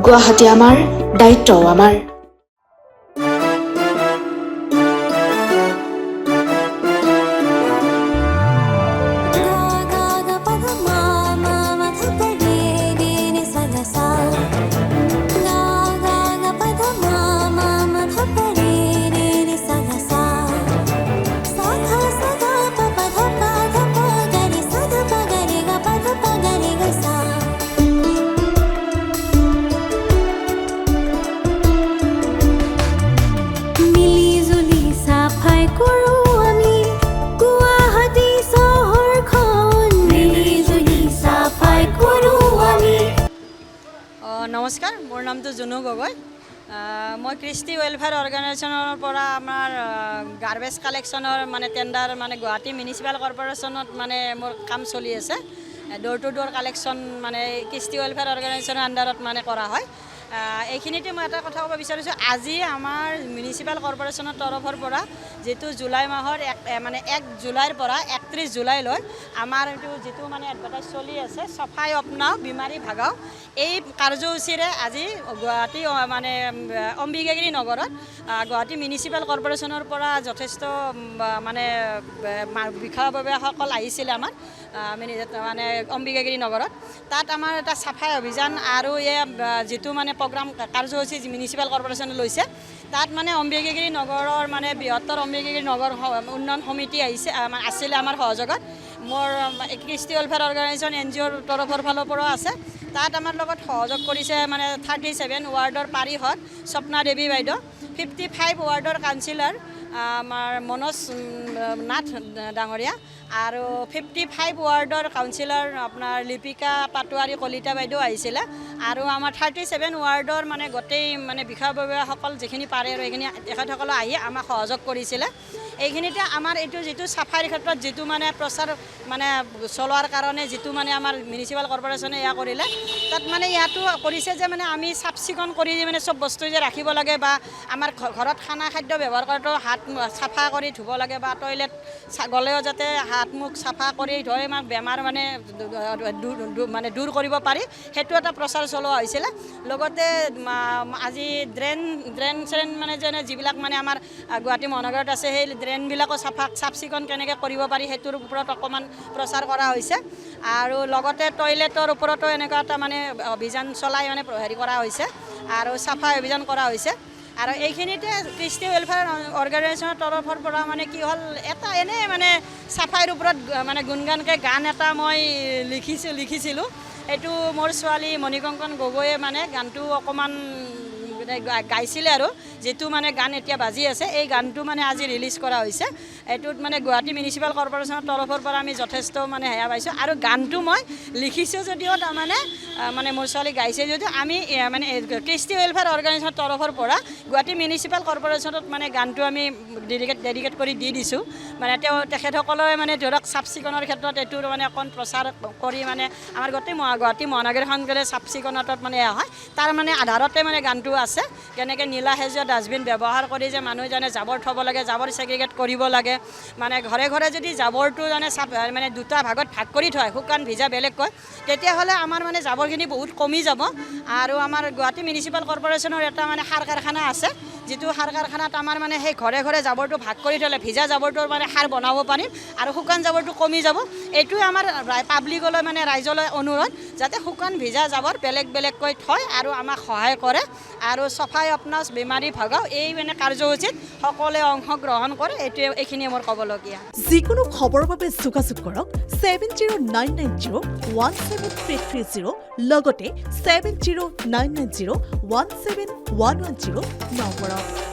গুৱাহাটী আমাৰ, দায়িত্বও আমাৰ। নমস্কাৰ, মোৰ নামটো জুনু গগৈ। মই কৃষ্টি ৱেলফেয়াৰ অৰ্গেনাইজেশ্যনৰ পৰা আমাৰ গাৰ্বেজ কালেকশ্যনৰ মানে টেণ্ডাৰ মানে গুৱাহাটী মিউনিচিপাল কৰ্পৰেশ্যনত মানে মোৰ কাম চলি আছে। ড'ৰ টু ড'ৰ কালেকশ্যন মানে কৃষ্টি ৱেলফেয়াৰ অৰ্গেনাইজেশ্যনৰ আণ্ডাৰত মানে কৰা হয়। এইখিনিতে মই এটা কথা ক'ব বিচাৰিছোঁ, আজি আমাৰ মিউনিচিপাল কৰ্পৰেশ্যনৰ তৰফৰ পৰা যিটো জুলাই মাহৰ 1 জুলাইৰ পৰা 31 জুলাইলৈ আমাৰ যিটো মানে এডভাৰটাইজ চলি আছে, চফাই অপনাও বিমাৰী ভাগাও, এই কাৰ্যসূচীৰে আজি গুৱাহাটী মানে অম্বিকাগিৰি নগৰত গুৱাহাটী মিউনিচিপাল কৰ্পৰেশ্যনৰ পৰা যথেষ্ট মানে বিষয়ববীয়াসকল আহিছিলে আমাৰ মানে অম্বিকাগিৰি নগৰত। তাত আমাৰ এটা চাফাই অভিযান আৰু যিটো মানে প্ৰগ্ৰাম কাৰ্যসূচী মিউনিচিপাল কৰ্পৰেশ্যনে লৈছে, তাত মানে অম্বিকাগিৰি নগৰৰ মানে বৃহত্তৰ অম্বিকাগিৰি নগৰ উন্নয়ন সমিতি আছিলে আমাৰ সহযোগত। মোৰ কৃষ্টি ৱেলফেয়াৰ অৰ্গেনাইজেশ্যন NGOৰ তৰফৰ ফালৰ পৰাও আছে। তাত আমাৰ লগত সহযোগ কৰিছে মানে 37 ৱাৰ্ডৰ পাৰিষদ স্বপ্না দেৱী বাইদেউ, 55 ৱাৰ্ডৰ কাউন্সিলৰ আমাৰ মনোজ নাথ ডাঙৰীয়া আৰু 55 ৱাৰ্ডৰ কাউন্সিলৰ আপোনাৰ লিপিকা পাটোৱাৰী কলিতা বাইদেউ আহিছিলে। আৰু আমাৰ 37 ৱাৰ্ডৰ মানে গোটেই মানে বিষয়ববীয়াসকল যিখিনি পাৰে আৰু এইখিনি তেখেতসকলে আহি আমাক সহযোগ কৰিছিলে। এইখিনিতে আমাৰ এইটো যিটো চাফাইৰ ক্ষেত্ৰত যিটো মানে প্ৰচাৰ মানে চলোৱাৰ কাৰণে যিটো মানে আমাৰ মিউনিচিপাল কৰ্পৰেশ্যনে কৰিলে, তাত মানে ইয়াতো কৰিছে যে মানে আমি চাফ চিকুণ কৰি মানে চব বস্তু যে ৰাখিব লাগে, বা আমাৰ ঘৰত খাদ্য ব্যৱহাৰ কৰাটো হাত চাফা কৰি ধুব লাগে, বা টয়লেট গ'লেও যাতে হাত মুখ চাফা কৰি ধুই আমাক বেমাৰ মানে দূৰ কৰিব পাৰি, সেইটো এটা প্ৰচাৰ চলোৱা হৈছিলে। লগতে আজি ড্ৰেইন মানে যেনে যিবিলাক মানে আমাৰ গুৱাহাটী মহানগৰত আছে, সেই ড্ৰেইনবিলাকো চাফ চিকুণ কেনেকৈ কৰিব পাৰি সেইটোৰ ওপৰত অকণমান প্ৰচাৰ কৰা হৈছে। আৰু লগতে টয়লেটৰ ওপৰতো এনেকুৱা এটা মানে অভিযান চলাই মানে কৰা হৈছে আৰু চাফাই অভিযান কৰা হৈছে। আৰু এইখিনিতে কৃষ্টি ৱেলফেয়াৰ অৰ্গেনাইজেশ্যনৰ তৰফৰ পৰা মানে কি হ'ল, এটা এনেই মানে চাফাইৰ ওপৰত মানে গুণগানকৈ গান এটা মই লিখিছিলোঁ। এইটো মোৰ ছোৱালী মণিকংকন গগৈয়ে মানে গানটো অকণমান গাইছিলে, আৰু যিটো মানে গান এতিয়া বাজি আছে, এই গানটো মানে আজি ৰিলিজ কৰা হৈছে। এইটোত মানে গুৱাহাটী মিউনিচিপাল কৰ্পৰেশ্যনৰ তৰফৰ পৰা আমি যথেষ্ট মানে সেয়া পাইছোঁ। আৰু গানটো মই লিখিছোঁ যদিও তাৰমানে মানে মোৰ ছোৱালী গাইছে যদিও আমি মানে কৃষ্টি ৱেলফেয়াৰ অৰ্গেনাইজেশ্যনৰ তৰফৰ পৰা গুৱাহাটী মিউনিচিপাল কৰ্পৰেশ্যনত মানে গানটো আমি ডেডিকেট কৰি দি দিছোঁ। মানে তেখেতসকলে মানে ধৰক চাফ চিকুণৰ ক্ষেত্ৰত এইটোৰ মানে অকণ প্ৰচাৰ কৰি মানে আমাৰ গোটেই গুৱাহাটী মহানগৰীখন গ'লে চাফ চিকুণতত মানে হয়, তাৰ মানে আধাৰতে মানে গানটো আছে। কেনেকৈ নীলা সেউজীয়া ডাষ্টবিন ব্যৱহাৰ কৰি যে মানুহজনে জাবৰ থ'ব লাগে, জাবৰ ছেগ্ৰিগেট কৰিব লাগে, মানে ঘৰে ঘৰে যদি জাবৰটো মানে দুটা ভাগত ভাগ কৰি থয়, শুকান ভিজা বেলেগকৈ, তেতিয়াহ'লে আমাৰ মানে জাবৰখিনি বহুত কমি যাব। আৰু আমাৰ গুৱাহাটী মিউনিচিপাল কৰ্পৰেশ্যনৰ এটা মানে সাৰ কাৰখানা আছে, যিটো সাৰ কাৰখানাত আমাৰ মানে সেই ঘৰে ঘৰে জাবৰটো ভাগ কৰি থ'লে ভিজা জাবৰটোৰ মানে সাৰ বনাব পাৰিম আৰু শুকান জাবৰটো কমি যাব। এইটোৱে আমাৰ পাব্লিকলৈ মানে ৰাইজলৈ অনুৰোধ, যাতে শুকান ভিজা জাবৰ বেলেগকৈ থয় আৰু আমাক সহায় কৰে। আৰু চফাই অপনাও বেমাৰী ভগাও এই মানে কাৰ্যসূচীত সকলোৱে অংশগ্ৰহণ কৰে। এইখিনিয়ে মোৰ ক'বলগীয়া। যিকোনো খবৰৰ বাবে যোগাযোগ কৰক 7099017330 লগতে 7099017110 নম্বৰত।